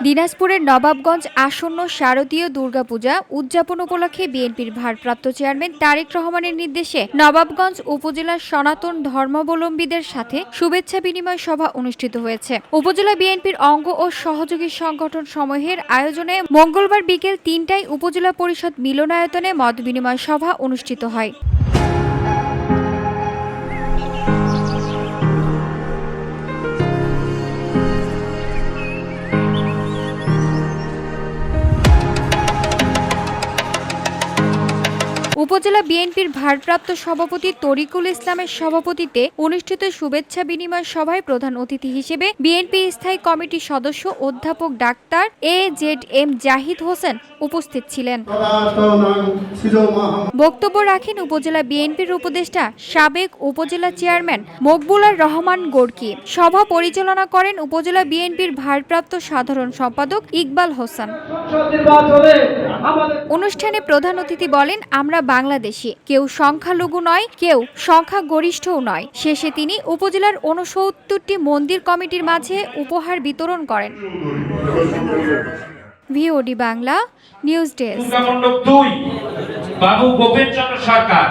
দিনাজপুরের নবাবগঞ্জ আসন্ন শারদীয় দুর্গাপূজা উদযাপন উপলক্ষে বিএনপির ভারপ্রাপ্ত চেয়ারম্যান তারেক রহমানের নির্দেশে নবাবগঞ্জ উপজেলার সনাতন ধর্মাবলম্বীদের সাথে শুভেচ্ছা বিনিময় সভা অনুষ্ঠিত হয়েছে। উপজেলা বিএনপির অঙ্গ ও সহযোগী সংগঠন সমূহের আয়োজনে মঙ্গলবার বিকেল ৩টায় উপজেলা পরিষদ মিলনায়তনে মত বিনিময় সভা অনুষ্ঠিত হয়। উপজেলা বিএনপির ভারপ্রাপ্ত সভাপতি তরিকুল ইসলামের সভাপতিত্বে অনুষ্ঠিত শুভেচ্ছা বিনিময় সভায় প্রধান অতিথি হিসেবে বিএনপি স্থায়ী কমিটির সদস্য অধ্যাপক ডাক্তার AZM জাহিদ হোসেন উপস্থিত ছিলেন। বক্তব্য রাখেন উপজেলা বিএনপির উপদেষ্টা সাবেক উপজেলা চেয়ারম্যান মকবুলার রহমান গোর্কি। সভা পরিচালনা করেন উপজেলা বিএনপির ভারপ্রাপ্ত সাধারণ সম্পাদক ইকবাল হোসেন। অনুষ্ঠানে প্রধান অতিথি বলেন, আমরা বাংলাদেশি, কেউ সংখ্যালঘু নয়, কেউ সংখ্যাগরিষ্ঠও নয়। শেষে তিনি উপজেলার ৬৯টি মন্দির কমিটির মাঝে উপহার বিতরণ করেন। VOD Bangla news desk. বাবু গোপেন চন্দ্র সরকার।